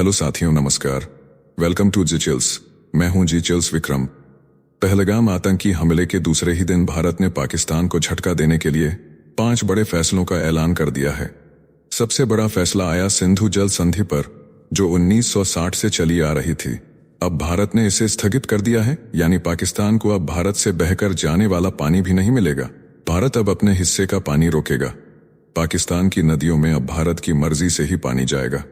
Hello साथियों, नमस्कार। Welcome to G chills. मैं हूं जी चिल्स विक्रम। पहलगाम आतंकी हमले के दूसरे ही दिन भारत ने पाकिस्तान को झटका देने के लिए 5 बड़े फैसलों का ऐलान कर दिया है। सबसे बड़ा फैसला आया सिंधु जल संधि पर, जो 1960 से चली आ रही थी। अब भारत ने इसे स्थगित कर दिया है, यानी पाकिस्तान को अब भारत से बहकर जाने वाला पानी भी नहीं मिलेगा। भारत अब अपने हिस्से का पानी रोकेगा। पाकिस्तान की नदियों में अब भारत की मर्जी से ही पानी जाएगा।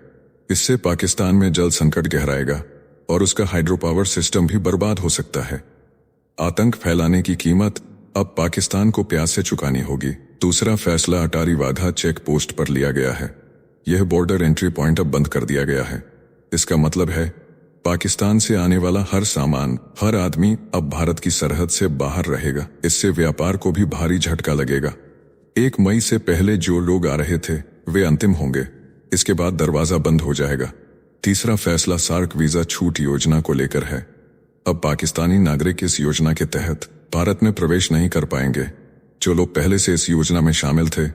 इससे पाकिस्तान में जल संकट गहराएगा और उसका हाइड्रो पावर सिस्टम भी बर्बाद हो सकता है। आतंक फैलाने की कीमत अब पाकिस्तान को प्यास से चुकानी होगी। दूसरा फैसला अटारी वाघा चेक पोस्ट पर लिया गया है। यह बॉर्डर एंट्री पॉइंट अब बंद कर दिया गया है। इसका मतलब है पाकिस्तान से आने वाला हर सामान, हर आदमी अब भारत की सरहद से बाहर रहेगा। इससे व्यापार को भी भारी झटका लगेगा। 1 मई से पहले जो लोग आ रहे थे वे अंतिम होंगे। इसके बाद दरवाजा बंद हो जाएगा। तीसरा फैसला सार्क वीजा छूट योजना को लेकर है। अब पाकिस्तानी नागरिक इस योजना के तहत भारत में प्रवेश नहीं कर पाएंगे। जो लोग पहले से इस योजना में शामिल थे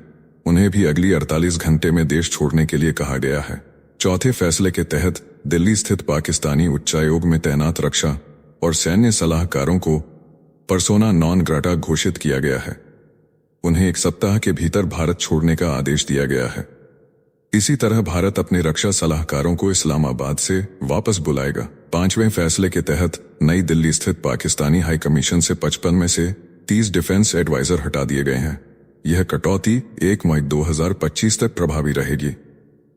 उन्हें भी अगली 48 घंटे में देश छोड़ने के लिए कहा गया है। चौथे फैसले के तहत दिल्ली स्थित पाकिस्तानी उच्चायोग में तैनात रक्षा और सैन्य सलाहकारों को पर्सोना नॉन ग्राटा घोषित किया गया है। उन्हें 1 सप्ताह के भीतर भारत छोड़ने का आदेश दिया गया है। इसी तरह भारत अपने रक्षा सलाहकारों को इस्लामाबाद से वापस बुलाएगा। 5वें फैसले के तहत नई दिल्ली स्थित पाकिस्तानी हाई कमीशन से 55 में से 30 डिफेंस एडवाइजर हटा दिए गए हैं। यह कटौती 1 मई 2025 तक प्रभावी रहेगी।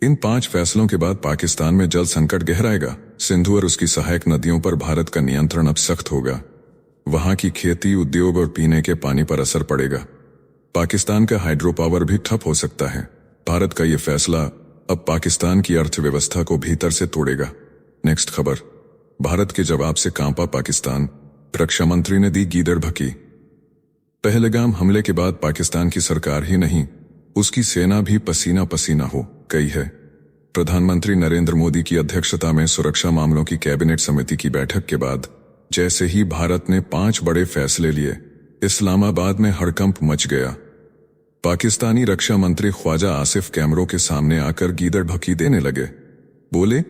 इन 5 फैसलों के बाद पाकिस्तान में जल संकट गहराएगा। सिंधु और उसकी सहायक नदियों पर भारत का नियंत्रण अब सख्त होगा। वहां की खेती, उद्योग और पीने के पानी पर असर पड़ेगा। पाकिस्तान का हाइड्रो पावर भी ठप हो सकता है। भारत का यह फैसला अब पाकिस्तान की अर्थव्यवस्था को भीतर से तोड़ेगा। नेक्स्ट खबर। भारत के जवाब से कांपा पाकिस्तान, रक्षा मंत्री ने दी गीदड़ भकी। पहलगाम हमले के बाद पाकिस्तान की सरकार ही नहीं, उसकी सेना भी पसीना पसीना हो गई है। प्रधानमंत्री नरेंद्र मोदी की अध्यक्षता में सुरक्षा मामलों की कैबिनेट समिति की बैठक के बाद जैसे ही भारत ने 5 बड़े फैसले लिए, इस्लामाबाद में हड़कंप मच गया। पाकिस्तानी रक्षा मंत्री ख्वाजा आसिफ कैमरों के सामने आकर गीदड़ भकी देने लगे। बोले,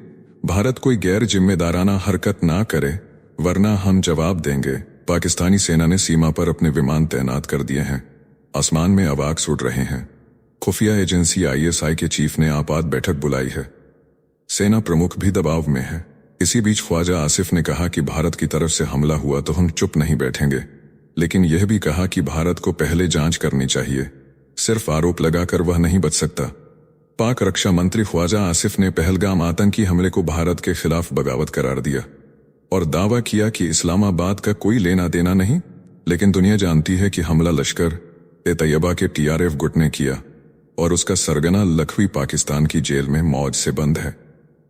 भारत कोई गैर जिम्मेदाराना हरकत ना करे वरना हम जवाब देंगे। पाकिस्तानी सेना ने सीमा पर अपने विमान तैनात कर दिए हैं। आसमान में अवाक उड़ रहे हैं। खुफिया एजेंसी ISI के चीफ ने आपात बैठक बुलाई है। सेना प्रमुख भी दबाव में है। इसी बीच ख्वाजा आसिफ ने कहा कि भारत की तरफ से हमला हुआ तो हम चुप नहीं बैठेंगे, लेकिन यह भी कहा कि भारत को पहले जांच करनी चाहिए। सिर्फ आरोप लगाकर वह नहीं बच सकता। पाक रक्षा मंत्री ख्वाजा आसिफ ने पहलगाम आतंकी हमले को भारत के खिलाफ बगावत करार दिया और दावा किया कि इस्लामाबाद का कोई लेना देना नहीं, लेकिन दुनिया जानती है कि हमला लश्कर-ए-तैयबा के TRF गुट ने किया और उसका सरगना लखवी पाकिस्तान की जेल में मौज से बंद है।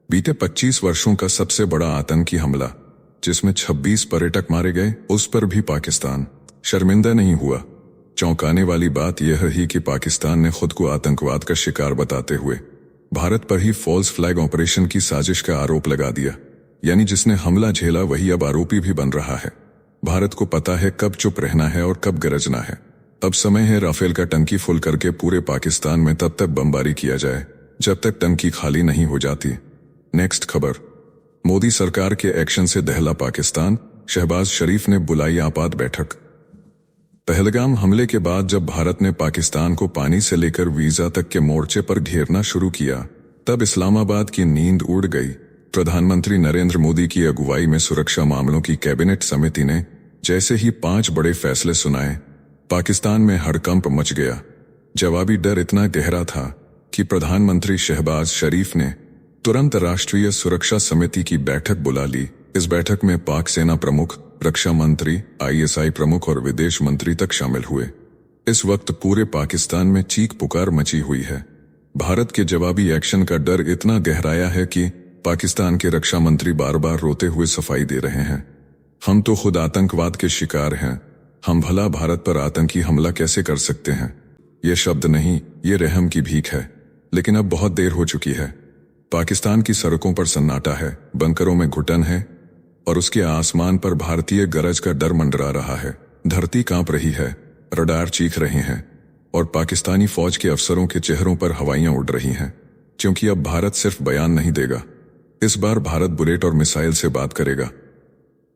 बीते 25 वर्षों का सबसे बड़ा आतंकी हमला, जिसमें 26 पर्यटक मारे गए, उस पर भी पाकिस्तान शर्मिंदा नहीं हुआ। चौंकाने वाली बात यह है कि पाकिस्तान ने खुद को आतंकवाद का शिकार बताते हुए भारत पर ही फॉल्स फ्लैग ऑपरेशन की साजिश का आरोप लगा दिया। यानी जिसने हमला झेला वही अब आरोपी भी बन रहा है। भारत को पता है कब चुप रहना है और कब गरजना है। अब समय है राफेल का टंकी फुल करके पूरे पाकिस्तान में तब तक बमबारी किया जाए जब तक टंकी खाली नहीं हो जाती। नेक्स्ट खबर। मोदी सरकार के एक्शन से दहला पाकिस्तान, शहबाज शरीफ ने बुलाई आपात बैठक। पहलगाम हमले के बाद जब भारत ने पाकिस्तान को पानी से लेकर वीजा तक के मोर्चे पर घेरना शुरू किया, तब इस्लामाबाद की नींद उड़ गई। प्रधानमंत्री नरेंद्र मोदी की अगुवाई में सुरक्षा मामलों की कैबिनेट समिति ने जैसे ही 5 बड़े फैसले सुनाए, पाकिस्तान में हड़कंप मच गया। जवाबी डर इतना गहरा था कि प्रधानमंत्री शहबाज शरीफ ने तुरंत राष्ट्रीय सुरक्षा समिति की बैठक बुला ली। इस बैठक में पाक सेना प्रमुख, रक्षा मंत्री, ISI प्रमुख और विदेश मंत्री तक शामिल हुए। इस वक्त पूरे पाकिस्तान में चीख पुकार मची हुई है। भारत के जवाबी एक्शन का डर इतना गहराया है कि पाकिस्तान के रक्षा मंत्री बार बार रोते हुए सफाई दे रहे हैं। हम तो खुद आतंकवाद के शिकार हैं, हम भला भारत पर आतंकी हमला कैसे कर सकते हैं। ये शब्द नहीं, ये रहम की भीख है। लेकिन अब बहुत देर हो चुकी है। पाकिस्तान की सड़कों पर सन्नाटा है, बंकरों में घुटन है और उसके आसमान पर भारतीय गरज का डर मंडरा रहा है। धरती कांप रही है, रडार चीख रहे हैं और पाकिस्तानी फौज के अफसरों के चेहरों पर हवाइयां उड़ रही हैं, क्योंकि अब भारत सिर्फ बयान नहीं देगा, इस बार भारत बुलेट और मिसाइल से बात करेगा।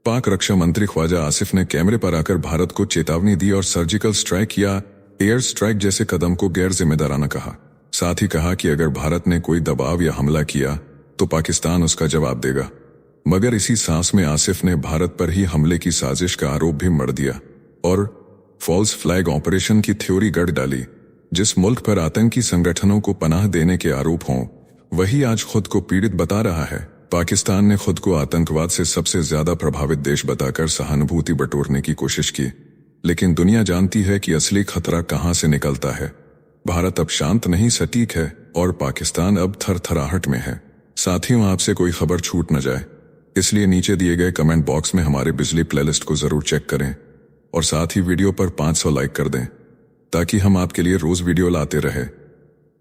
पाक रक्षा मंत्री ख्वाजा आसिफ ने कैमरे पर आकर भारत को चेतावनी दी और सर्जिकल स्ट्राइक या एयर स्ट्राइक जैसे कदम को गैर जिम्मेदाराना कहा। साथ ही कहा कि अगर भारत ने कोई दबाव या हमला किया तो पाकिस्तान उसका जवाब देगा। मगर इसी सांस में आसिफ ने भारत पर ही हमले की साजिश का आरोप भी मढ़ दिया और फॉल्स फ्लैग ऑपरेशन की थ्योरी गढ़ डाली। जिस मुल्क पर आतंकी संगठनों को पनाह देने के आरोप हों, वही आज खुद को पीड़ित बता रहा है। पाकिस्तान ने खुद को आतंकवाद से सबसे ज्यादा प्रभावित देश बताकर सहानुभूति बटोरने की कोशिश की, लेकिन दुनिया जानती है कि असली खतरा कहां से निकलता है। भारत अब शांत नहीं सटीक है और पाकिस्तान अब थरथराहट में है। साथियों, आपसे कोई खबर छूट न जाए, इसलिए नीचे दिए गए कमेंट बॉक्स में हमारे बिजली प्लेलिस्ट को जरूर चेक करें और साथ ही वीडियो पर 500 लाइक कर दें ताकि हम आपके लिए रोज वीडियो लाते रहे।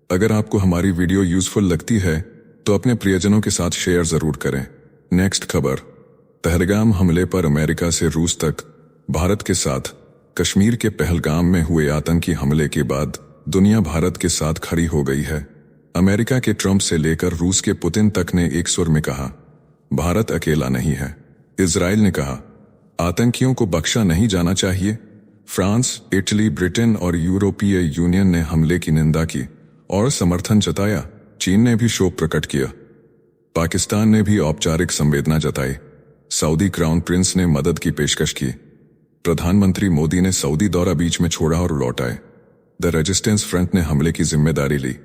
अगर आपको हमारी वीडियो यूजफुल लगती है तो अपने प्रियजनों के साथ शेयर जरूर करें। नेक्स्ट खबर, पहलगाम हमले पर अमेरिका से रूस तक। भारत के साथ कश्मीर के पहलगाम में हुए आतंकी हमले के बाद दुनिया भारत के साथ खड़ी हो गई है। अमेरिका के ट्रंप से लेकर रूस के पुतिन तक ने एक सुर में कहा, भारत अकेला नहीं है। इजराइल ने कहा, आतंकियों को बख्शा नहीं जाना चाहिए। फ्रांस, इटली, ब्रिटेन और यूरोपीय यूनियन ने हमले की निंदा की और समर्थन जताया। चीन ने भी शोक प्रकट किया। पाकिस्तान ने भी औपचारिक संवेदना जताई। सऊदी क्राउन प्रिंस ने मदद की पेशकश की। प्रधानमंत्री मोदी ने सऊदी दौरा बीच में छोड़ा और लौट आए। द रेजिस्टेंस फ्रंट ने हमले की जिम्मेदारी ली।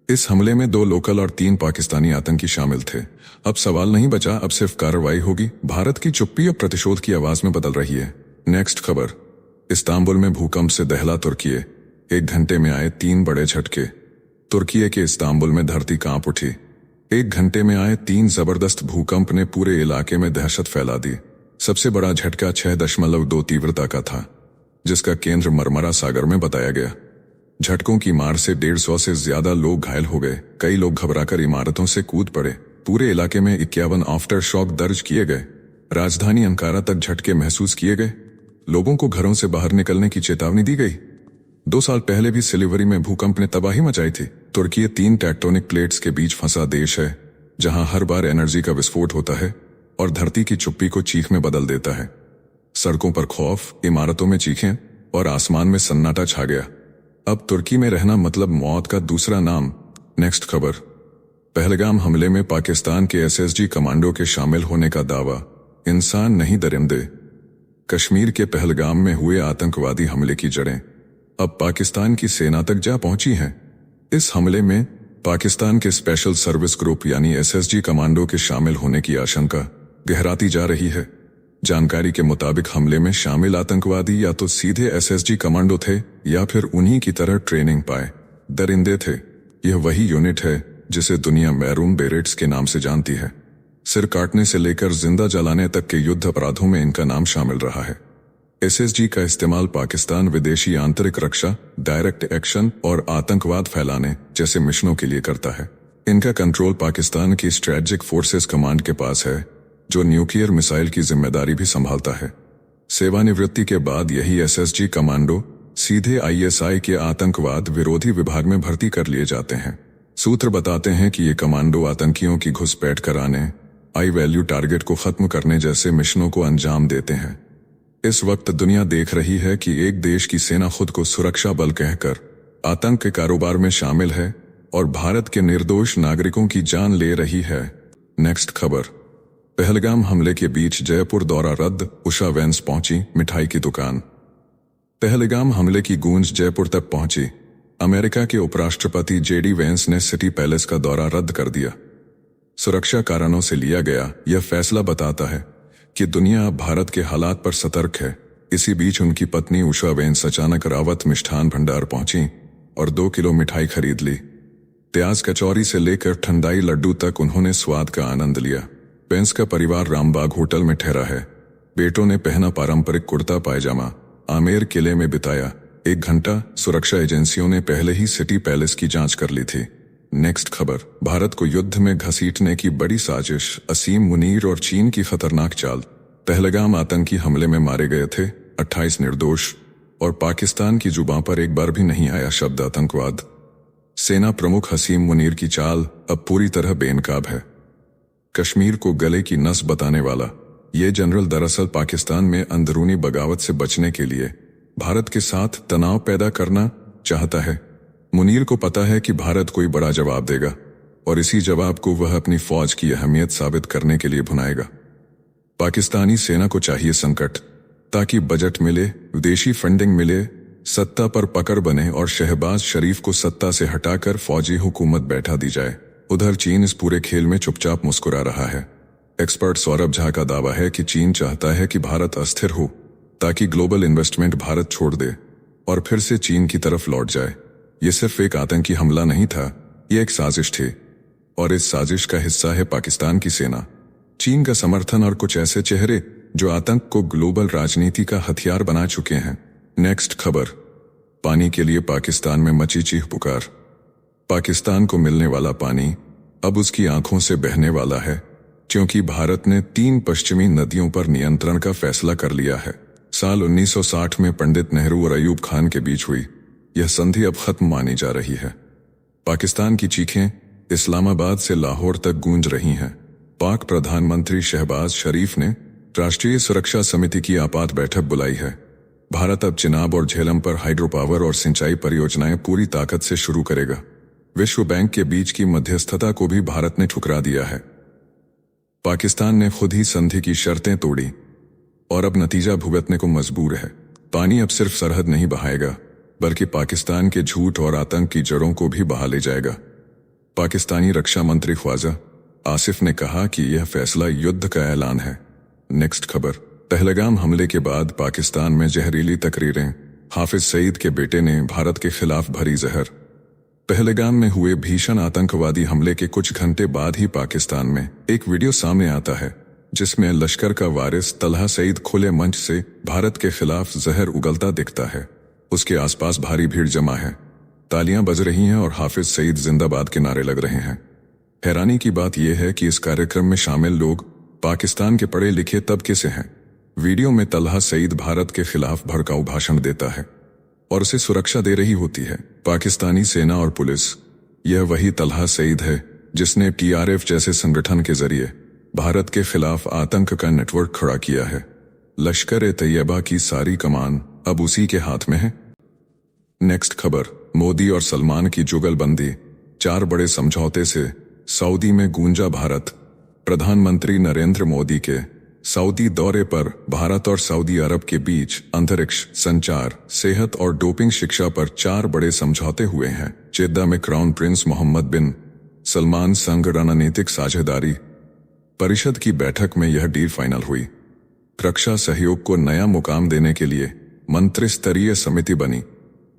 इस हमले में 2 लोकल और 3 पाकिस्तानी आतंकी शामिल थे। अब सवाल नहीं बचा, अब सिर्फ कार्रवाई होगी। भारत की चुप्पी अब प्रतिशोध की आवाज में बदल रही है। नेक्स्ट खबर, इस्तांबुल में भूकंप से दहला तुर्की। 1 घंटे में आए 3 बड़े झटके। तुर्की के इस्तांबुल में धरती कांप उठी। 1 घंटे में आए 3 जबरदस्त भूकंप ने पूरे इलाके में दहशत फैला दी। सबसे बड़ा झटका 6.2 तीव्रता का था, जिसका केंद्र मरमरा सागर में बताया गया। झटकों की मार से 150 से ज्यादा लोग घायल हो गए। कई लोग घबराकर इमारतों से कूद पड़े। पूरे इलाके में 51 आफ्टर शॉक दर्ज किए गए। राजधानी अंकारा तक झटके महसूस किए गए। लोगों को घरों से बाहर निकलने की चेतावनी दी गई। 2 साल पहले भी सिलिवरी में भूकंप ने तबाही मचाई थी। तुर्की 3 टेक्टोनिक प्लेट्स के बीच फंसा देश है, जहां हर बार एनर्जी का विस्फोट होता है और धरती की चुप्पी को चीख में बदल देता है। सड़कों पर खौफ, इमारतों में चीखें और आसमान में सन्नाटा छा गया। अब तुर्की में रहना मतलब मौत का दूसरा नाम। नेक्स्ट खबर, पहलगाम हमले में पाकिस्तान के एसएसजी कमांडो के शामिल होने का दावा। इंसान नहीं दरिंदे। कश्मीर के पहलगाम में हुए आतंकवादी हमले की जड़ें अब पाकिस्तान की सेना तक जा पहुंची हैं। इस हमले में पाकिस्तान के स्पेशल सर्विस ग्रुप यानी एसएसजी कमांडो के शामिल होने की आशंका गहराती जा रही है। जानकारी के मुताबिक हमले में शामिल आतंकवादी या तो सीधे एसएसजी कमांडो थे या फिर उन्हीं की तरह ट्रेनिंग पाए दरिंदे थे। यह वही यूनिट है जिसे दुनिया मैरून बेरेट्स के नाम से जानती है। सिर काटने से लेकर जिंदा जलाने तक के युद्ध अपराधों में इनका नाम शामिल रहा है। एसएसजी का इस्तेमाल पाकिस्तान विदेशी आंतरिक रक्षा, डायरेक्ट एक्शन और आतंकवाद फैलाने जैसे मिशनों के लिए करता है। इनका कंट्रोल पाकिस्तान की स्ट्रेटेजिक फोर्सेस कमांड के पास है, जो न्यूक्लियर मिसाइल की जिम्मेदारी भी संभालता है। सेवानिवृत्ति के बाद यही एसएसजी कमांडो सीधे आईएसआई के आतंकवाद विरोधी विभाग में भर्ती कर लिए जाते हैं। सूत्र बताते हैं कि ये कमांडो आतंकियों की घुसपैठ कराने, आई वैल्यू टारगेट को खत्म करने जैसे मिशनों को अंजाम देते हैं। इस वक्त दुनिया देख रही है कि एक देश की सेना खुद को सुरक्षा बल कहकर आतंक के कारोबार में शामिल है और भारत के निर्दोष नागरिकों की जान ले रही है। नेक्स्ट खबर, पहलगाम हमले के बीच जयपुर दौरा रद्द। उषा वेंस पहुंची मिठाई की दुकान। पहलगाम हमले की गूंज जयपुर तक पहुंची। अमेरिका के उपराष्ट्रपति जेडी वेंस ने सिटी पैलेस का दौरा रद्द कर दिया। सुरक्षा कारणों से लिया गया यह फैसला बताता है कि दुनिया अब भारत के हालात पर सतर्क है। इसी बीच उनकी पत्नी उषा वेंस अचानक रावत मिष्ठान भंडार पहुंची और 2 किलो मिठाई खरीद ली। प्याज कचौरी से लेकर ठंडाई लड्डू तक उन्होंने स्वाद का आनंद लिया। वेंस का परिवार रामबाग होटल में ठहरा है। बेटों ने पहना पारंपरिक कुर्ता पायजामा। आमेर किले में बिताया 1 घंटा। सुरक्षा एजेंसियों ने पहले ही सिटी पैलेस की जांच कर ली थी। नेक्स्ट खबर, भारत को युद्ध में घसीटने की बड़ी साजिश। असीम मुनीर और चीन की खतरनाक चाल। पहलगाम आतंकी हमले में मारे गए थे 28 निर्दोष और पाकिस्तान की जुबां पर एक बार भी नहीं आया शब्द आतंकवाद। सेना प्रमुख असीम मुनीर की चाल अब पूरी तरह बेनकाब है। कश्मीर को गले की नस बताने वाला ये जनरल दरअसल पाकिस्तान में अंदरूनी बगावत से बचने के लिए भारत के साथ तनाव पैदा करना चाहता है। मुनीर को पता है कि भारत कोई बड़ा जवाब देगा और इसी जवाब को वह अपनी फौज की अहमियत साबित करने के लिए भुनाएगा। पाकिस्तानी सेना को चाहिए संकट, ताकि बजट मिले, विदेशी फंडिंग मिले, सत्ता पर पकड़ बने और शहबाज शरीफ को सत्ता से हटाकर फौजी हुकूमत बैठा दी जाए। उधर चीन इस पूरे खेल में चुपचाप मुस्कुरा रहा है। एक्सपर्ट सौरभ झा का दावा है कि चीन चाहता है कि भारत अस्थिर हो ताकि ग्लोबल इन्वेस्टमेंट भारत छोड़ दे और फिर से चीन की तरफ लौट जाए। ये सिर्फ एक आतंकी हमला नहीं था, ये एक साजिश थी और इस साजिश का हिस्सा है पाकिस्तान की सेना, चीन का समर्थन और कुछ ऐसे चेहरे जो आतंक को ग्लोबल राजनीति का हथियार बना चुके हैं। नेक्स्ट खबर, पानी के लिए पाकिस्तान में मची चीख पुकार। पाकिस्तान को मिलने वाला पानी अब उसकी आंखों से बहने वाला है, क्योंकि भारत ने 3 पश्चिमी नदियों पर नियंत्रण का फैसला कर लिया है। साल 1960 में पंडित नेहरू और अयूब खान के बीच हुई यह संधि अब खत्म मानी जा रही है। पाकिस्तान की चीखें इस्लामाबाद से लाहौर तक गूंज रही हैं। पाक प्रधानमंत्री शहबाज शरीफ ने राष्ट्रीय सुरक्षा समिति की आपात बैठक बुलाई है। भारत अब चिनाब और झेलम पर हाइड्रो पावर और सिंचाई परियोजनाएं पूरी ताकत से शुरू करेगा। विश्व बैंक के बीच की मध्यस्थता को भी भारत ने ठुकरा दिया है। पाकिस्तान ने खुद ही संधि की शर्तें तोड़ी और अब नतीजा भुगतने को मजबूर है। पानी अब सिर्फ सरहद नहीं बहाएगा, बल्कि पाकिस्तान के झूठ और आतंक की जड़ों को भी बहा ले जाएगा। पाकिस्तानी रक्षा मंत्री ख्वाजा आसिफ ने कहा कि यह फैसला युद्ध का ऐलान है। नेक्स्ट खबर, पहलगाम हमले के बाद पाकिस्तान में जहरीली तकरीरें। हाफिज सईद के बेटे ने भारत के खिलाफ भरी जहर। पहलगाम में हुए भीषण आतंकवादी हमले के कुछ घंटे बाद ही पाकिस्तान में एक वीडियो सामने आता है जिसमें लश्कर का वारिस तलहा सईद खुले मंच से भारत के खिलाफ जहर उगलता दिखता है। उसके आसपास भारी भीड़ जमा है, तालियां बज रही हैं और हाफिज सईद जिंदाबाद के नारे लग रहे हैं। हैरानी की बात यह है कि इस कार्यक्रम में शामिल लोग पाकिस्तान के पढ़े लिखे तबके से हैं। वीडियो में तलहा सईद भारत के खिलाफ भड़काऊ भाषण देता है और उसे सुरक्षा दे रही होती है पाकिस्तानी सेना और पुलिस। यह वही तलहा सईद है जिसने TRF जैसे संगठन के जरिए भारत के खिलाफ आतंक का नेटवर्क खड़ा किया है। लश्कर-ए-तैयबा की सारी कमान अब उसी के हाथ में है। नेक्स्ट खबर, मोदी और सलमान की जुगलबंदी। 4 बड़े समझौते से सऊदी में गूंजा भारत। प्रधानमंत्री नरेंद्र मोदी के सऊदी दौरे पर भारत और सऊदी अरब के बीच अंतरिक्ष, संचार, सेहत और डोपिंग शिक्षा पर 4 बड़े समझौते हुए हैं। जेद्दा में क्राउन प्रिंस मोहम्मद बिन सलमान संग रणनीतिक साझेदारी परिषद की बैठक में यह डील फाइनल हुई। रक्षा सहयोग को नया मुकाम देने के लिए मंत्री स्तरीय समिति बनी।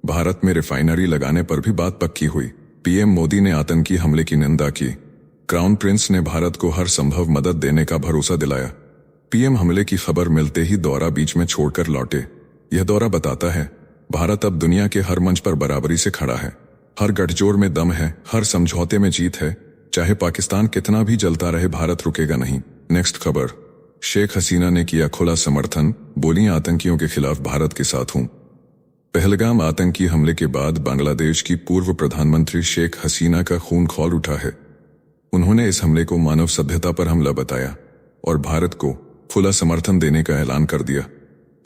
भारत में रिफाइनरी लगाने पर भी बात पक्की हुई। पीएम मोदी ने आतंकी हमले की निंदा की। क्राउन प्रिंस ने भारत को हर संभव मदद देने का भरोसा दिलाया। पीएम हमले की खबर मिलते ही दौरा बीच में छोड़कर लौटे। यह दौरा बताता है भारत अब दुनिया के हर मंच पर बराबरी से खड़ा है। हर गठजोड़ में दम है, हर समझौते में जीत है। चाहे पाकिस्तान कितना भी जलता रहे, भारत रुकेगा नहीं। नेक्स्ट खबर, शेख हसीना ने किया खुला समर्थन, बोली आतंकियों के खिलाफ भारत के साथ हूं। पहलगाम आतंकी हमले के बाद बांग्लादेश की पूर्व प्रधानमंत्री शेख हसीना का खून खौल उठा है। उन्होंने इस हमले को मानव सभ्यता पर हमला बताया और भारत को खुला समर्थन देने का ऐलान कर दिया।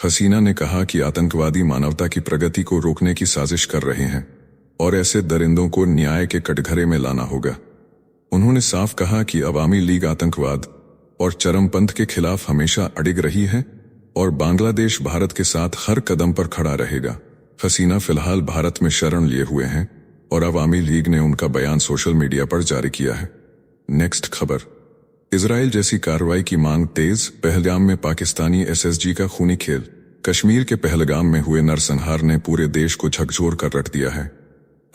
हसीना ने कहा कि आतंकवादी मानवता की प्रगति को रोकने की साजिश कर रहे हैं और ऐसे दरिंदों को न्याय के कटघरे में लाना होगा। उन्होंने साफ कहा कि अवामी लीग आतंकवाद और चरमपंथ के खिलाफ हमेशा अडिग रही है और बांग्लादेश भारत के साथ हर कदम पर खड़ा रहेगा। हसीना फिलहाल भारत में शरण लिए हुए हैं और अवामी लीग ने उनका बयान सोशल मीडिया पर जारी किया है। नेक्स्ट खबर, इजराइल जैसी कार्रवाई की मांग तेज। पहलगाम में पाकिस्तानी SSG का खूनी खेल। कश्मीर के पहलगाम में हुए नरसंहार ने पूरे देश को झकझोर कर रख दिया है।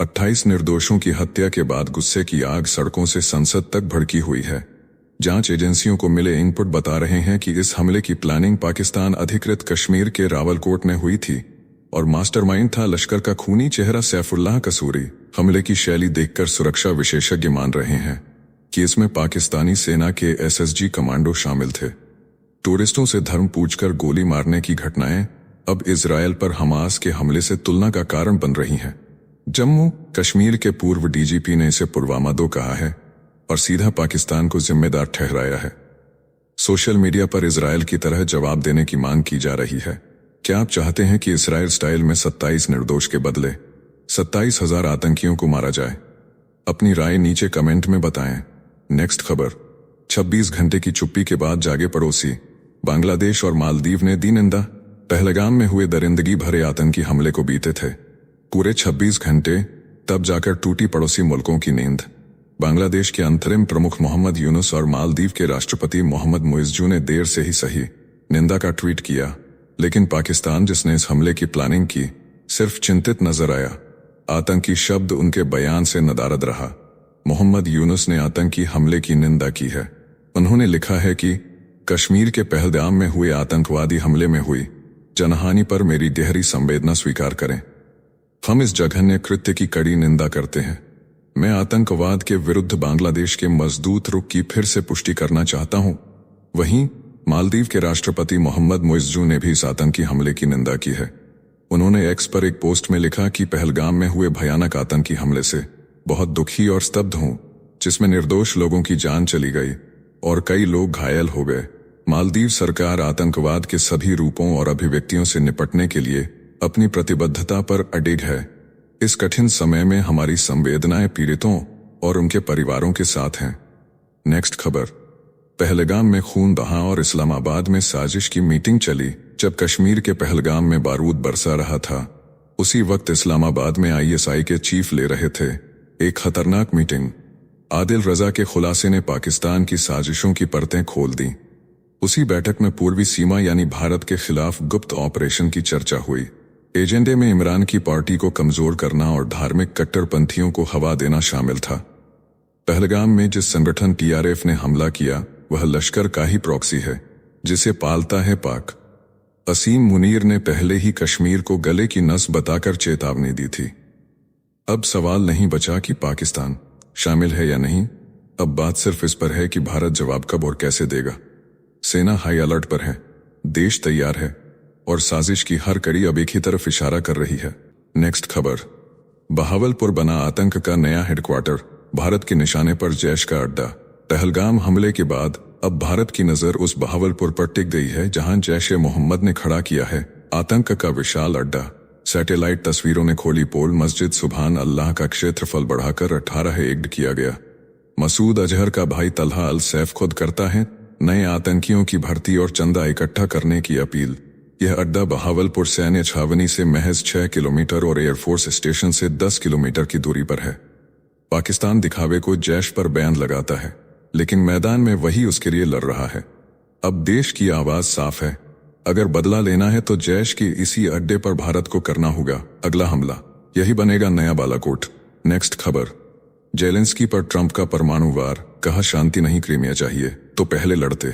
28 निर्दोषों की हत्या के बाद गुस्से की आग सड़कों से संसद तक भड़की हुई है। जांच एजेंसियों को मिले इनपुट बता रहे हैं कि इस हमले की प्लानिंग पाकिस्तान अधिकृत कश्मीर के रावलकोट में हुई थी और मास्टरमाइंड था लश्कर का खूनी चेहरा सैफुल्लाह कसूरी। हमले की शैली देखकर सुरक्षा विशेषज्ञ मान रहे हैं कि इसमें पाकिस्तानी सेना के SSG कमांडो शामिल थे। टूरिस्टों से धर्म पूछकर गोली मारने की घटनाएं अब इजराइल पर हमास के हमले से तुलना का कारण बन रही हैं। जम्मू कश्मीर के पूर्व DGP ने इसे पुलवामा 2 कहा है। और सीधा पाकिस्तान को जिम्मेदार ठहराया है। सोशल मीडिया पर इजरायल की तरह जवाब देने की मांग की जा रही है। क्या आप चाहते हैं कि इजरायल स्टाइल में 27 निर्दोष के बदले 27,000 आतंकियों को मारा जाए? अपनी राय नीचे कमेंट में बताएं। नेक्स्ट खबर। 26 घंटे की चुप्पी के बाद जागे पड़ोसी। बांग्लादेश और मालदीव ने दी निंदा। पहलगाम में हुए दरिंदगी भरे आतंकी हमले को बीते थे पूरे 26 घंटे, तब जाकर टूटी पड़ोसी मुल्कों की नींद। बांग्लादेश के अंतरिम प्रमुख मोहम्मद यूनुस और मालदीव के राष्ट्रपति मोहम्मद मुइज़्ज़ू ने देर से ही सही निंदा का ट्वीट किया, लेकिन पाकिस्तान, जिसने इस हमले की प्लानिंग की, सिर्फ चिंतित नजर आया। आतंकी शब्द उनके बयान से नदारद रहा। मोहम्मद यूनुस ने आतंकी हमले की निंदा की है। उन्होंने लिखा है कि कश्मीर के पहलगाम में हुए आतंकवादी हमले में हुई जनहानि पर मेरी गहरी संवेदना स्वीकार करें। हम इस जघन्य कृत्य की कड़ी निंदा करते हैं। मैं आतंकवाद के विरुद्ध बांग्लादेश के मजबूत रुख की फिर से पुष्टि करना चाहता हूं। वहीं मालदीव के राष्ट्रपति मोहम्मद मुइज़्ज़ू ने भी इस आतंकी हमले की निंदा की है। उन्होंने एक्स पर एक पोस्ट में लिखा कि पहलगाम में हुए भयानक आतंकी हमले से बहुत दुखी और स्तब्ध हूं, जिसमें निर्दोष लोगों की जान चली गई और कई लोग घायल हो गए। मालदीव सरकार आतंकवाद के सभी रूपों और अभिव्यक्तियों से निपटने के लिए अपनी प्रतिबद्धता पर अडिग है। इस कठिन समय में हमारी संवेदनाएं पीड़ितों और उनके परिवारों के साथ हैं। नेक्स्ट खबर। पहलगाम में खून बहा और इस्लामाबाद में साजिश की मीटिंग चली। जब कश्मीर के पहलगाम में बारूद बरसा रहा था, उसी वक्त इस्लामाबाद में ISI के चीफ ले रहे थे एक खतरनाक मीटिंग। आदिल रजा के खुलासे ने पाकिस्तान की साजिशों की परतें खोल दी। उसी बैठक में पूर्वी सीमा यानी भारत के खिलाफ गुप्त ऑपरेशन की चर्चा हुई। एजेंडे में इमरान की पार्टी को कमजोर करना और धार्मिक कट्टरपंथियों को हवा देना शामिल था। पहलगाम में जिस संगठन TRF ने हमला किया, वह लश्कर का ही प्रॉक्सी है, जिसे पालता है पाक। असीम मुनीर ने पहले ही कश्मीर को गले की नस बताकर चेतावनी दी थी। अब सवाल नहीं बचा कि पाकिस्तान शामिल है या नहीं। अब बात सिर्फ इस पर है कि भारत जवाब कब और कैसे देगा। सेना हाई अलर्ट पर है, देश तैयार है और साजिश की हर कड़ी अब एक ही तरफ इशारा कर रही है। नेक्स्ट खबर। बहावलपुर बना आतंक का नया हेडक्वार्टर, भारत के निशाने पर जैश का अड्डा। पहलगाम हमले के बाद अब भारत की नजर उस बहावलपुर पर टिक गई है, जहां जैश-ए मोहम्मद ने खड़ा किया है आतंक का विशाल अड्डा। सैटेलाइट तस्वीरों ने खोली पोल। मस्जिद सुभान अल्लाह का क्षेत्रफल बढ़ाकर 18 एकड़ किया गया। मसूद अजहर का भाई तलहा अल सैफ खुद करता है नए आतंकियों की भर्ती और चंदा इकट्ठा करने की अपील। यह अड्डा बहावलपुर सैन्य छावनी से महज 6 किलोमीटर और एयरफोर्स स्टेशन से 10 किलोमीटर की दूरी पर है। पाकिस्तान दिखावे को जैश पर बैन लगाता है, लेकिन मैदान में वही उसके लिए लड़ रहा है। अब देश की आवाज साफ है। अगर बदला लेना है तो जैश के इसी अड्डे पर भारत को करना होगा अगला हमला। यही बनेगा नया बालाकोट। नेक्स्ट खबर। जेलेंस्की पर ट्रंप का परमाणु वार, कहा शांति नहीं क्रीमिया चाहिए तो पहले लड़ते।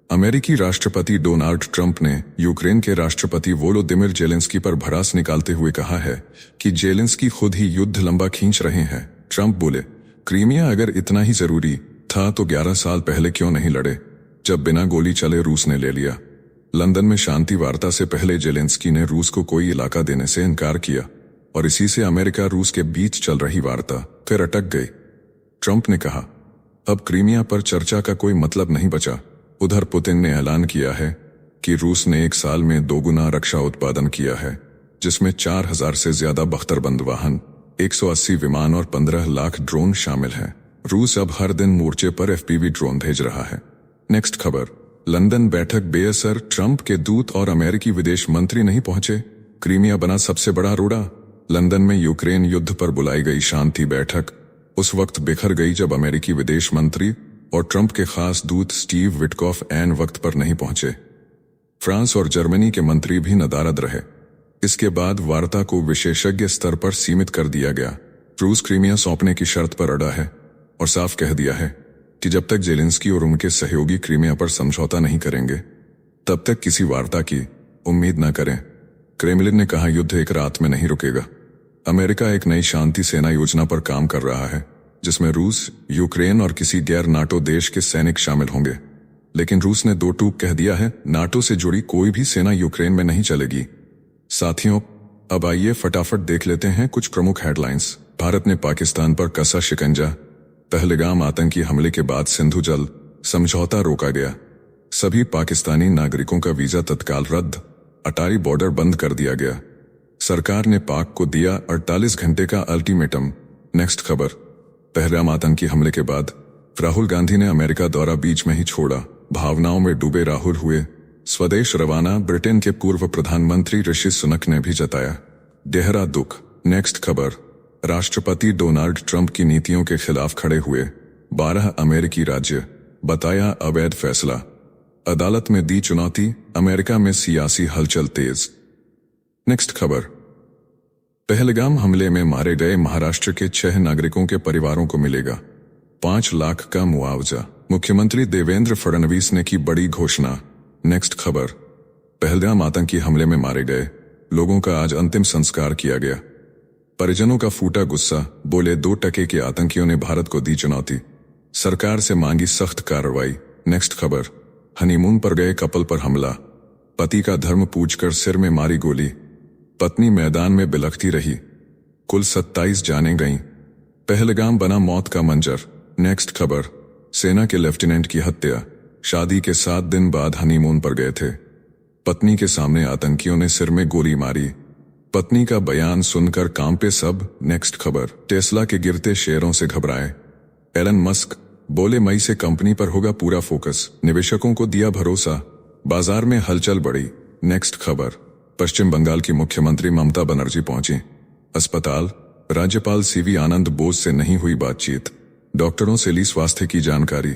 अमेरिकी राष्ट्रपति डोनाल्ड ट्रंप ने यूक्रेन के राष्ट्रपति वोलोदिमिर जेलेंस्की पर भड़ास निकालते हुए कहा है कि जेलेंस्की खुद ही युद्ध लंबा खींच रहे हैं। ट्रंप बोले, क्रीमिया अगर इतना ही जरूरी था तो 11 साल पहले क्यों नहीं लड़े, जब बिना गोली चले रूस ने ले लिया। लंदन में शांति वार्ता से पहले जेलेंस्की ने रूस को कोई इलाका देने से इनकार किया और इसी से अमेरिका रूस के बीच चल रही वार्ता फिर अटक गई। ट्रंप ने कहा, अब क्रीमिया पर चर्चा का कोई मतलब नहीं बचा। उधर पुतिन ने ऐलान किया है कि रूस ने 1 साल में 2 गुना रक्षा उत्पादन किया है, जिसमें 4000 से ज्यादा बख्तरबंद वाहन, 180 विमान और 15 लाख ड्रोन शामिल हैं। रूस अब हर दिन मोर्चे पर FPV ड्रोन भेज रहा है। नेक्स्ट खबर। लंदन बैठक बेअसर, ट्रंप के दूत और अमेरिकी विदेश मंत्री नहीं पहुंचे, क्रीमिया बना सबसे बड़ा रोड़ा। लंदन में यूक्रेन युद्ध पर बुलाई गई शांति बैठक उस वक्त बिखर गई जब अमेरिकी विदेश मंत्री और ट्रंप के खास दूत स्टीव विटकॉफ ऐन वक्त पर नहीं पहुंचे। फ्रांस और जर्मनी के मंत्री भी नदारद रहे। इसके बाद वार्ता को विशेषज्ञ स्तर पर सीमित कर दिया गया। रूस क्रीमिया सौंपने की शर्त पर अड़ा है और साफ कह दिया है कि जब तक जेलेंस्की और उनके सहयोगी क्रीमिया पर समझौता नहीं करेंगे, तब तक किसी वार्ता की उम्मीद न करें। क्रेमलिन ने कहा, युद्ध एक रात में नहीं रुकेगा। अमेरिका एक नई शांति सेना योजना पर काम कर रहा है, जिसमें रूस, यूक्रेन और किसी गैर नाटो देश के सैनिक शामिल होंगे। लेकिन रूस ने 2 टूक कह दिया है, नाटो से जुड़ी कोई भी सेना यूक्रेन में नहीं चलेगी। साथियों, अब आइए फटाफट देख लेते हैं कुछ प्रमुख हेडलाइंस। भारत ने पाकिस्तान पर कसा शिकंजा, पहलगाम आतंकी हमले के बाद सिंधु जल समझौता रोका गया। सभी पाकिस्तानी नागरिकों का वीजा तत्काल रद्द, अटारी बॉर्डर बंद कर दिया गया। सरकार ने पाक को दिया 48 घंटे का अल्टीमेटम। नेक्स्ट खबर, पहलगाम आतंकी हमले के बाद राहुल गांधी ने अमेरिका दौरा बीच में ही छोड़ा। भावनाओं में डूबे राहुल हुए स्वदेश रवाना। ब्रिटेन के पूर्व प्रधानमंत्री ऋषि सुनक ने भी जताया गहरा दुख। नेक्स्ट खबर, राष्ट्रपति डोनाल्ड ट्रंप की नीतियों के खिलाफ खड़े हुए 12 अमेरिकी राज्य, बताया अवैध फैसला। अदालत में दी चुनौती, अमेरिका में सियासी हलचल तेज। नेक्स्ट खबर, पहलगाम हमले में मारे गए महाराष्ट्र के 6 नागरिकों के परिवारों को मिलेगा 5 लाख का मुआवजा। मुख्यमंत्री देवेंद्र फडणवीस ने की बड़ी घोषणा। नेक्स्ट खबर, पहलगाम आतंकी हमले में मारे गए लोगों का आज अंतिम संस्कार किया गया। परिजनों का फूटा गुस्सा, बोले 2% के आतंकियों ने भारत को दी चुनौती, सरकार से मांगी सख्त कार्रवाई। नेक्स्ट खबर, हनीमून पर गए कपल पर हमला, पति का धर्म पूछकर सिर में मारी गोली, पत्नी मैदान में बिलखती रही, कुल 27 जानें गईं। पहलगाम बना मौत का मंजर। नेक्स्ट खबर, सेना के लेफ्टिनेंट की हत्या, शादी के 7 दिन बाद हनीमून पर गए थे, पत्नी के सामने आतंकियों ने सिर में गोली मारी, पत्नी का बयान सुनकर कांपे सब। नेक्स्ट खबर, टेस्ला के गिरते शेयरों से घबराए एलन मस्क, बोले मई से कंपनी पर होगा पूरा फोकस, निवेशकों को दिया भरोसा, बाजार में हलचल बढ़ी। नेक्स्ट खबर, पश्चिम बंगाल की मुख्यमंत्री ममता बनर्जी पहुंची अस्पताल, राज्यपाल सीवी आनंद बोस से नहीं हुई बातचीत, डॉक्टरों से ली स्वास्थ्य की जानकारी,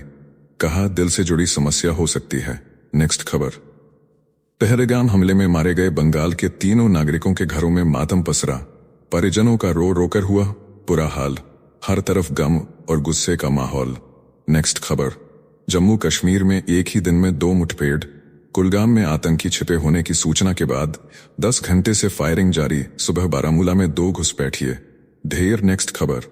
कहा दिल से जुड़ी समस्या हो सकती है। नेक्स्ट खबर, पहलगाम हमले में मारे गए बंगाल के 3 नागरिकों के घरों में मातम पसरा, परिजनों का रो रोकर हुआ बुरा हाल, हर तरफ गम और गुस्से का माहौल। नेक्स्ट खबर, जम्मू कश्मीर में एक ही दिन में 2 मुठभेड़, कुलगाम में आतंकी छिपे होने की सूचना के बाद 10 घंटे से फायरिंग जारी, सुबह बारामूला में 2 घुसपैठिए ढेर। नेक्स्ट खबर,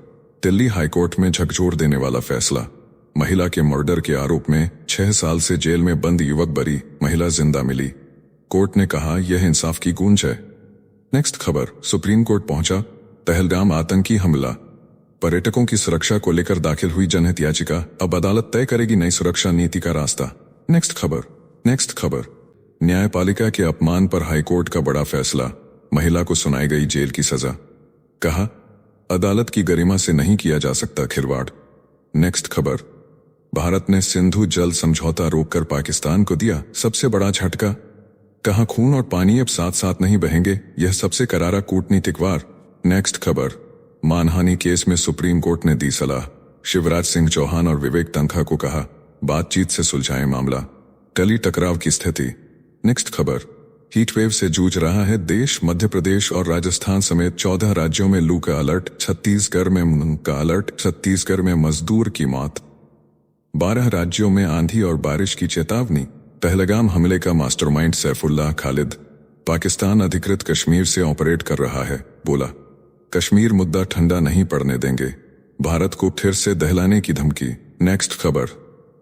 दिल्ली हाईकोर्ट में झकझोर देने वाला फैसला, महिला के मर्डर के आरोप में 6 साल से जेल में बंद युवक बरी, महिला जिंदा मिली, कोर्ट ने कहा यह इंसाफ की गूंज है। नेक्स्ट खबर, सुप्रीम कोर्ट पहुंचा पहलगाम आतंकी हमला, पर्यटकों की सुरक्षा को लेकर दाखिल हुई जनहित याचिका, अब अदालत तय करेगी नई सुरक्षा नीति का रास्ता। नेक्स्ट खबर, न्यायपालिका के अपमान पर हाईकोर्ट का बड़ा फैसला, महिला को सुनाई गई जेल की सजा, कहा अदालत की गरिमा से नहीं किया जा सकता खिलवाड़। नेक्स्ट खबर, भारत ने सिंधु जल समझौता रोककर पाकिस्तान को दिया सबसे बड़ा झटका, कहा खून और पानी अब साथ साथ नहीं बहेंगे, यह सबसे करारा कूटनीतिक वार। नेक्स्ट खबर, मानहानि केस में सुप्रीम कोर्ट ने दी सलाह, शिवराज सिंह चौहान और विवेक तन्खा को कहा बातचीत से सुलझाएं मामला, टली टकराव की स्थिति। नेक्स्ट खबर, हीटवेव से जूझ रहा है देश, मध्य प्रदेश और राजस्थान समेत 14 राज्यों में लू का अलर्ट, छत्तीसगढ़ में मजदूर की मौत, 12 राज्यों में आंधी और बारिश की चेतावनी। पहलगाम हमले का मास्टरमाइंड सैफुल्लाह खालिद, पाकिस्तान अधिकृत कश्मीर से ऑपरेट कर रहा है, बोला कश्मीर मुद्दा ठंडा नहीं पड़ने देंगे, भारत को फिर से दहलाने की धमकी। नेक्स्ट खबर,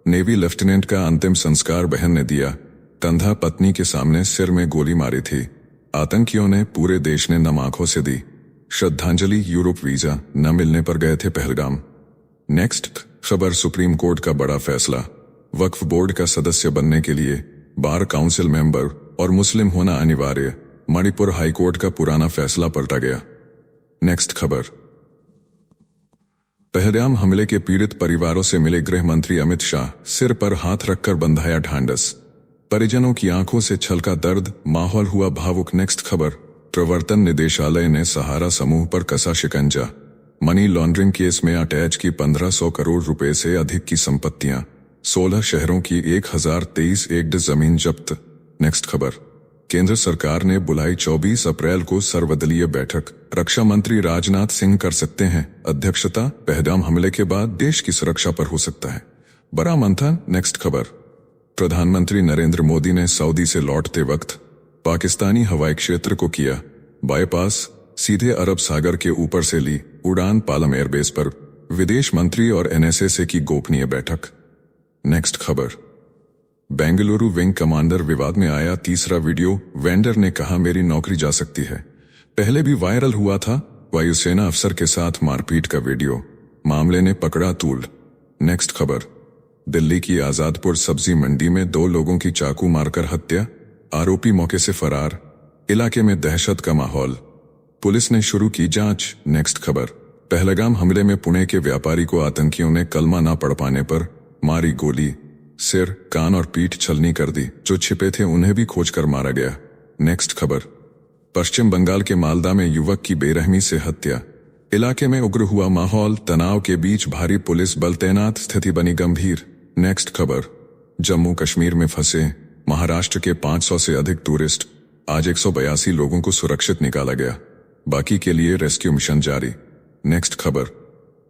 नेवी लेफ्टिनेंट का अंतिम संस्कार बहन ने दिया, कंधा पत्नी के सामने सिर में गोली मारी थी, आतंकियों ने पूरे देश ने नम आंखों से दी श्रद्धांजलि, यूरोप वीजा न मिलने पर गए थे पहलगाम। नेक्स्ट खबर, सुप्रीम कोर्ट का बड़ा फैसला, वक्फ बोर्ड का सदस्य बनने के लिए बार काउंसिल मेंबर और मुस्लिम होना अनिवार्य, मणिपुर हाईकोर्ट का पुराना फैसला पलटा गया। नेक्स्ट खबर, पहलगाम हमले के पीड़ित परिवारों से मिले गृह मंत्री अमित शाह, सिर पर हाथ रखकर बंधाया ढांढस, परिजनों की आंखों से छलका दर्द, माहौल हुआ भावुक। नेक्स्ट खबर, प्रवर्तन निदेशालय ने सहारा समूह पर कसा शिकंजा, मनी लॉन्ड्रिंग केस में अटैच की 1500 करोड़ रुपए से अधिक की संपत्तियां, 16 शहरों की 1023 एकड़ जमीन जब्त। नेक्स्ट खबर, केंद्र सरकार ने बुलाई 24 अप्रैल को सर्वदलीय बैठक, रक्षा मंत्री राजनाथ सिंह कर सकते हैं अध्यक्षता, पहलगाम हमले के बाद देश की सुरक्षा पर हो सकता है बड़ा मंथन। नेक्स्ट खबर, प्रधानमंत्री नरेंद्र मोदी ने सऊदी से लौटते वक्त पाकिस्तानी हवाई क्षेत्र को किया बाईपास, सीधे अरब सागर के ऊपर से ली उड़ान, पालम एयरबेस पर विदेश मंत्री और एनएसए से की गोपनीय बैठक। नेक्स्ट खबर, बेंगलुरु विंग कमांडर विवाद में आया तीसरा वीडियो, वेंडर ने कहा मेरी नौकरी जा सकती है, पहले भी वायरल हुआ था वायुसेना अफसर के साथ मारपीट का वीडियो। मामले ने पकड़ा तूल। नेक्स्ट खबर, दिल्ली की आजादपुर सब्जी मंडी में 2 लोगों की चाकू मारकर हत्या, आरोपी मौके से फरार, इलाके में दहशत का माहौल, पुलिस ने शुरू की जांच। नेक्स्ट खबर, पहलगाम हमले में पुणे के व्यापारी को आतंकियों ने कलमा ना पढ़ पाने पर मारी गोली, सिर, कान और पीठ छलनी कर दी। जो छिपे थे उन्हें भी खोजकर मारा गया। नेक्स्ट खबर, पश्चिम बंगाल के मालदा में युवक की बेरहमी से हत्या, इलाके में उग्र हुआ माहौल, तनाव के बीच भारी पुलिस बल तैनात, स्थिति बनी गंभीर। नेक्स्ट खबर, जम्मू कश्मीर में फंसे महाराष्ट्र के 500 से अधिक टूरिस्ट, आज 182 लोगों को सुरक्षित निकाला गया, बाकी के लिए रेस्क्यू मिशन जारी। नेक्स्ट खबर,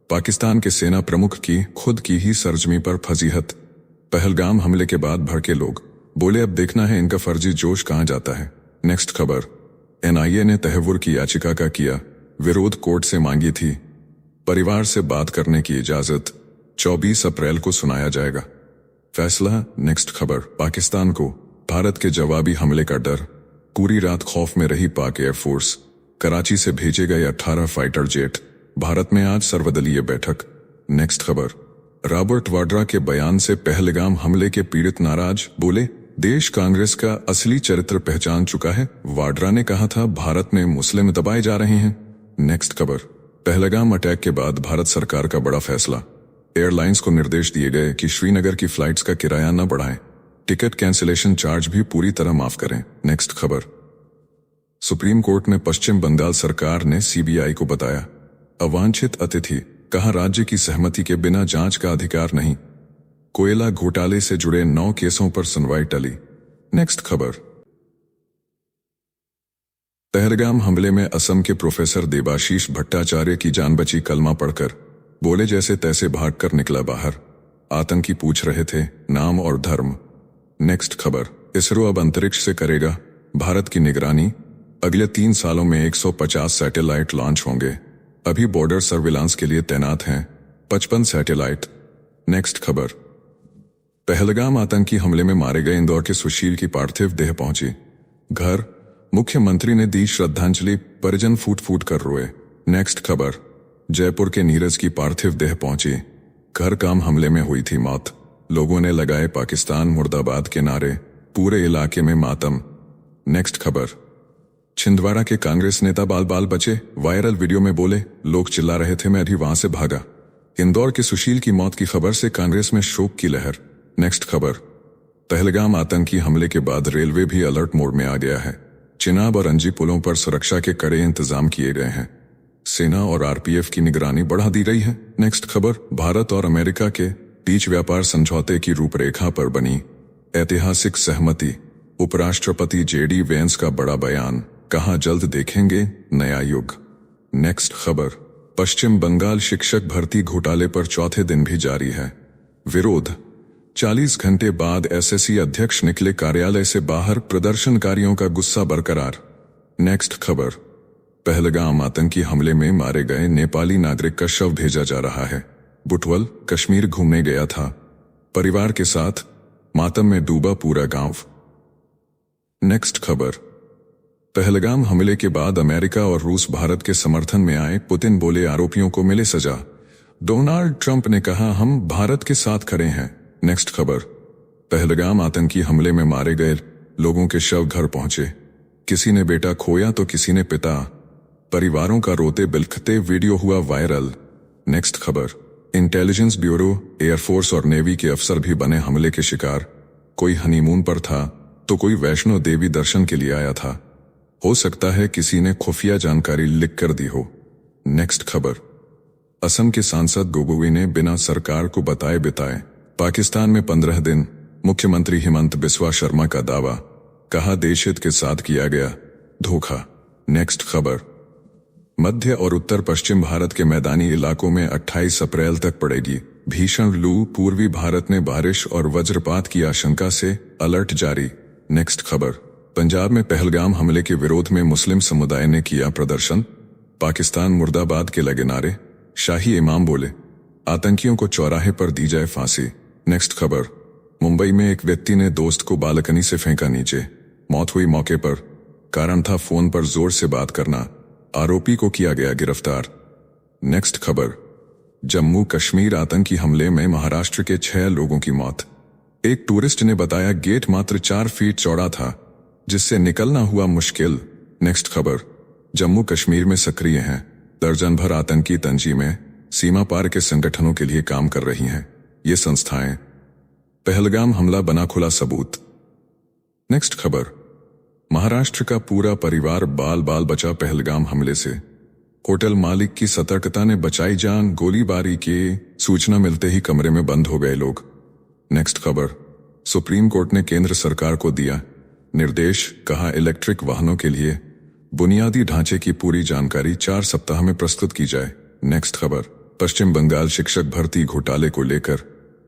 पाकिस्तान के सेना प्रमुख की खुद की ही सरजमी पर फजीहत, पहलगाम हमले के बाद भड़के लोग, बोले अब देखना है इनका फर्जी जोश कहां जाता है। नेक्स्ट खबर, एनआईए ने तहव्वुर की याचिका का किया विरोध, कोर्ट से मांगी थी परिवार से बात करने की इजाजत, 24 अप्रैल को सुनाया जाएगा फैसला। नेक्स्ट खबर, पाकिस्तान को भारत के जवाबी हमले का डर, पूरी रात खौफ में रही पाक एयरफोर्स, कराची से भेजे गए 18 फाइटर जेट, भारत में आज सर्वदलीय बैठक। नेक्स्ट खबर, रॉबर्ट वाड्रा के बयान से पहलगाम हमले के पीड़ित नाराज, बोले देश कांग्रेस का असली चरित्र पहचान चुका है। वाड्रा ने कहा था भारत में मुस्लिम दबाए जा रहे हैं। नेक्स्ट खबर, पहलगाम अटैक के बाद भारत सरकार का बड़ा फैसला, एयरलाइंस को निर्देश दिए गए कि श्रीनगर की फ्लाइट्स का किराया न बढ़ाएं, टिकट कैंसिलेशन चार्ज भी पूरी तरह माफ करें। नेक्स्ट खबर, सुप्रीम कोर्ट में पश्चिम बंगाल सरकार ने सीबीआई को बताया अवांछित अतिथि, कहा राज्य की सहमति के बिना जांच का अधिकार नहीं। कोयला घोटाले से जुड़े 9 केसों पर सुनवाई टली। नेक्स्ट खबर, पहलगाम हमले में असम के प्रोफेसर देबाशीष भट्टाचार्य की जान बची, कलमा पढ़कर, बोले जैसे तैसे भागकर निकला बाहर, आतंकी पूछ रहे थे नाम और धर्म। नेक्स्ट खबर, इसरो अब अंतरिक्ष से करेगा भारत की निगरानी, अगले 3 सालों में 150 सैटेलाइट लॉन्च होंगे, अभी बॉर्डर सर्विलांस के लिए तैनात हैं 55 सैटेलाइट। नेक्स्ट खबर, पहलगाम आतंकी हमले में मारे गए इंदौर के सुशील की पार्थिव देह पहुंची घर, मुख्यमंत्री ने दी श्रद्धांजलि, परिजन फूट फूट कर रोए। नेक्स्ट खबर, जयपुर के नीरज की पार्थिव देह पहुंची घर, काम हमले में हुई थी मौत, लोगों ने लगाए पाकिस्तान मुर्दाबाद के नारे, पूरे इलाके में मातम। नेक्स्ट खबर, छिंदवाड़ा के कांग्रेस नेता बाल बाल बचे, वायरल वीडियो में बोले लोग चिल्ला रहे थे मैं अभी वहां से भागा। इंदौर के सुशील की मौत की खबर से कांग्रेस में शोक की लहर। नेक्स्ट खबर, पहलगाम आतंकी हमले के बाद रेलवे भी अलर्ट मोड में आ गया है, चिनाब और अंजी पुलों पर सुरक्षा के कड़े इंतजाम किए गए हैं, सेना और आरपीएफ की निगरानी बढ़ा दी गई है। नेक्स्ट खबर, भारत और अमेरिका के बीच व्यापार समझौते की रूपरेखा पर बनी ऐतिहासिक सहमति, उपराष्ट्रपति जेडी वेंस का बड़ा बयान, कहा जल्द देखेंगे नया युग। नेक्स्ट खबर, पश्चिम बंगाल शिक्षक भर्ती घोटाले पर चौथे दिन भी जारी है विरोध, 40 घंटे बाद एसएससी अध्यक्ष निकले कार्यालय से बाहर, प्रदर्शनकारियों का गुस्सा बरकरार। नेक्स्ट खबर, पहलगाम आतंकी हमले में मारे गए नेपाली नागरिक का शव भेजा जा रहा है, बुटवल कश्मीर घूमने गया था, परिवार के साथ, मातम में डूबा पूरा गांव। नेक्स्ट खबर, पहलगाम हमले के बाद अमेरिका और रूस भारत के समर्थन में आए, पुतिन बोले आरोपियों को मिले सजा, डोनाल्ड ट्रंप ने कहा हम भारत के साथ खड़े हैं। नेक्स्ट खबर, पहलगाम आतंकी हमले में मारे गए लोगों के शव घर पहुंचे, किसी ने बेटा खोया तो किसी ने पिता, परिवारों का रोते बिलखते वीडियो हुआ वायरल। नेक्स्ट खबर, इंटेलिजेंस ब्यूरो, एयरफोर्स और नेवी के अफसर भी बने हमले के शिकार, कोई हनीमून पर था तो कोई वैष्णो देवी दर्शन के लिए आया था, हो सकता है किसी ने खुफिया जानकारी लिख कर दी हो। नेक्स्ट खबर, असम के सांसद गोगोई ने बिना सरकार को बताए बिताए पाकिस्तान में 15 दिन, मुख्यमंत्री हिमंत बिस्वा शर्मा का दावा, कहा देश हित के साथ किया गया धोखा। नेक्स्ट खबर, मध्य और उत्तर पश्चिम भारत के मैदानी इलाकों में 28 अप्रैल तक पड़ेगी भीषण लू, पूर्वी भारत में बारिश और वज्रपात की आशंका से अलर्ट जारी। नेक्स्ट खबर, पंजाब में पहलगाम हमले के विरोध में मुस्लिम समुदाय ने किया प्रदर्शन, पाकिस्तान मुर्दाबाद के लगे नारे, शाही इमाम बोले आतंकियों को चौराहे पर दी जाए फांसी। नेक्स्ट खबर, मुंबई में एक व्यक्ति ने दोस्त को बालकनी से फेंका नीचे, मौत हुई मौके पर, कारण था फोन पर जोर से बात करना, आरोपी को किया गया गिरफ्तार। नेक्स्ट खबर, जम्मू कश्मीर आतंकी हमले में महाराष्ट्र के 6 लोगों की मौत। एक टूरिस्ट ने बताया गेट मात्र 4 फीट चौड़ा था, जिससे निकलना हुआ मुश्किल। नेक्स्ट खबर, जम्मू कश्मीर में सक्रिय हैं दर्जन भर आतंकी तंजीमें सीमा पार के संगठनों के लिए काम कर रही हैं। ये संस्थाएं पहलगाम हमला बना खुला सबूत। नेक्स्ट खबर, महाराष्ट्र का पूरा परिवार बाल बाल बचा पहलगाम हमले से। होटल मालिक की सतर्कता ने बचाई जान, गोलीबारी की सूचना मिलते ही कमरे में बंद हो गए लोग। नेक्स्ट खबर, सुप्रीम कोर्ट ने केंद्र सरकार को दिया निर्देश, कहा इलेक्ट्रिक वाहनों के लिए बुनियादी ढांचे की पूरी जानकारी 4 सप्ताह में प्रस्तुत की जाए। नेक्स्ट खबर, पश्चिम बंगाल शिक्षक भर्ती घोटाले को लेकर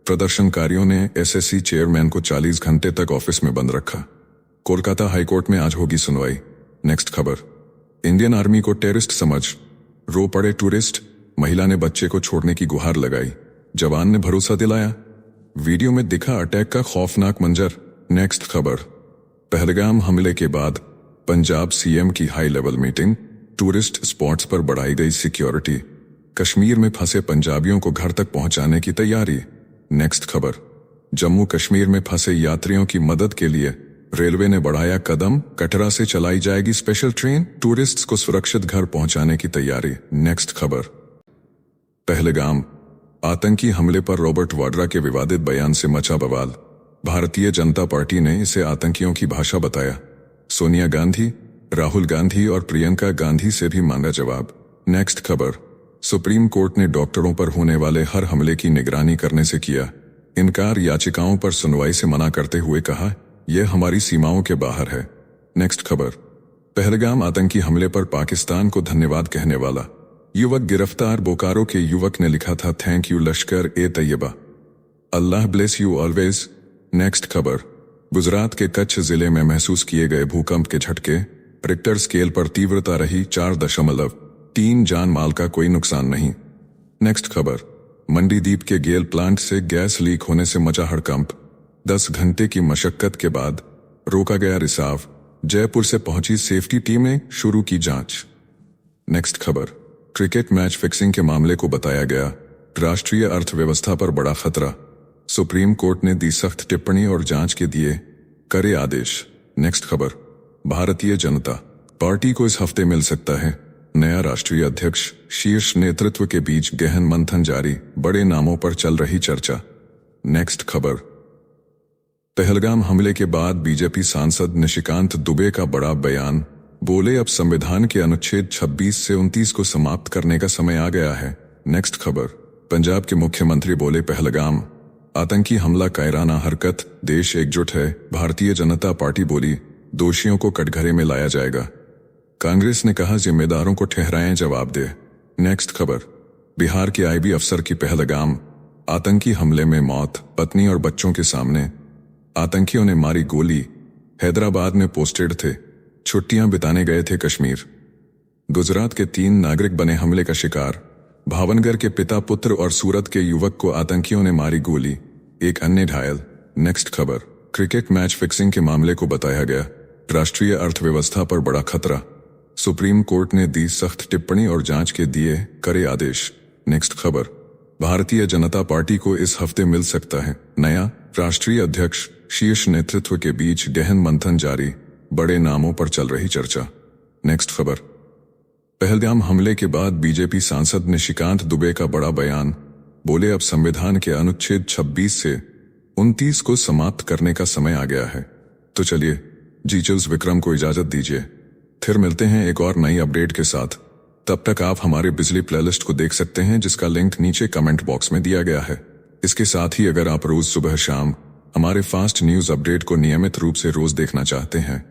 प्रदर्शनकारियों ने एसएससी चेयरमैन को 40 घंटे तक ऑफिस में बंद रखा। कोलकाता हाईकोर्ट में आज होगी सुनवाई। नेक्स्ट खबर, इंडियन आर्मी को टेररिस्ट समझ रो पड़े टूरिस्ट, महिला ने बच्चे को छोड़ने की गुहार लगाई, जवान ने भरोसा दिलाया। वीडियो में दिखा अटैक का खौफनाक मंजर। नेक्स्ट खबर, पहलगाम हमले के बाद पंजाब सीएम की high level meeting, tourist spots पर बढ़ाई गई सिक्योरिटी, कश्मीर में फंसे पंजाबियों को घर तक पहुंचाने की तैयारी। नेक्स्ट खबर, जम्मू कश्मीर में फंसे यात्रियों की मदद के लिए रेलवे ने बढ़ाया कदम, कटरा से चलाई जाएगी स्पेशल ट्रेन, टूरिस्ट्स को सुरक्षित घर पहुंचाने की तैयारी। नेक्स्ट खबर, पहलगाम आतंकी हमले पर रॉबर्ट वाड्रा के विवादित बयान से मचा बवाल, भारतीय जनता पार्टी ने इसे आतंकियों की भाषा बताया। सोनिया गांधी, राहुल गांधी और प्रियंका गांधी से भी मांगा जवाब। नेक्स्ट खबर, सुप्रीम कोर्ट ने डॉक्टरों पर होने वाले हर हमले की निगरानी करने से किया इनकार, याचिकाओं पर सुनवाई से मना करते हुए कहा यह हमारी सीमाओं के बाहर है। नेक्स्ट खबर, पहलगाम आतंकी हमले पर पाकिस्तान को धन्यवाद कहने वाला युवक गिरफ्तार, बोकारो के युवक ने लिखा था thank you Lashkar A Taiba, Allah bless you always. Next खबर, गुजरात के कच्छ जिले में महसूस किए गए भूकंप के झटके, रिक्टर स्केल पर तीव्रता रही 4.3, जान माल का कोई नुकसान नहीं। नेक्स्ट खबर, मंडीदीप के गेल प्लांट से गैस लीक होने से मचा हड़कंप, 10 घंटे की मशक्कत के बाद रोका गया रिसाव, जयपुर से पहुंची सेफ्टी टीम ने शुरू की जांच। नेक्स्ट खबर, क्रिकेट मैच फिक्सिंग के मामले को बताया गया राष्ट्रीय अर्थव्यवस्था पर बड़ा खतरा, सुप्रीम कोर्ट ने दी सख्त टिप्पणी और जांच के दिए करे आदेश। नेक्स्ट खबर, भारतीय जनता पार्टी को इस हफ्ते मिल सकता है नया राष्ट्रीय अध्यक्ष, शीर्ष नेतृत्व के बीच गहन मंथन जारी, बड़े नामों पर चल रही चर्चा। नेक्स्ट खबर, पहलगाम हमले के बाद बीजेपी सांसद निशिकांत दुबे का बड़ा बयान, बोले अब संविधान के अनुच्छेद 26 से 29 को समाप्त करने का समय आ गया है। नेक्स्ट खबर, पंजाब के मुख्यमंत्री बोले पहलगाम आतंकी हमला कायराना हरकत, देश एकजुट है। भारतीय जनता पार्टी बोली दोषियों को कटघरे में लाया जाएगा। कांग्रेस ने कहा जिम्मेदारों को ठहराएं जवाब दे। नेक्स्ट खबर, बिहार के आईबी अफसर की पहलगाम आतंकी हमले में मौत, पत्नी और बच्चों के सामने आतंकियों ने मारी गोली, हैदराबाद में पोस्टेड थे, छुट्टियां बिताने गए थे कश्मीर। गुजरात के 3 नागरिक बने हमले का शिकार, भावनगर के पिता पुत्र और सूरत के युवक को आतंकियों ने मारी गोली, एक अन्य घायल। नेक्स्ट खबर, क्रिकेट मैच फिक्सिंग के मामले को बताया गया राष्ट्रीय अर्थव्यवस्था पर बड़ा खतरा, सुप्रीम कोर्ट ने दी सख्त टिप्पणी और जांच के दिए करे आदेश। नेक्स्ट खबर, भारतीय जनता पार्टी को इस हफ्ते मिल सकता है नया राष्ट्रीय अध्यक्ष, शीर्ष नेतृत्व के बीच गहन मंथन जारी, बड़े नामों पर चल रही चर्चा। नेक्स्ट खबर, पहलगाम हमले के बाद बीजेपी सांसद निशिकांत दुबे का बड़ा बयान, बोले अब संविधान के अनुच्छेद 26 से 29 को समाप्त करने का समय आ गया है। तो चलिए जीचल्स विक्रम को इजाजत दीजिए, फिर मिलते हैं एक और नई अपडेट के साथ। तब तक आप हमारे बिजली प्लेलिस्ट को देख सकते हैं जिसका लिंक नीचे कमेंट बॉक्स में दिया गया है। इसके साथ ही अगर आप रोज सुबह शाम हमारे फास्ट न्यूज अपडेट को नियमित रूप से रोज देखना चाहते हैं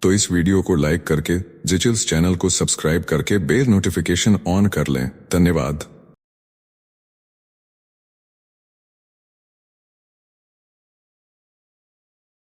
तो इस वीडियो को लाइक करके जीचल्स चैनल को सब्सक्राइब करके बेल नोटिफिकेशन ऑन कर लें। धन्यवाद।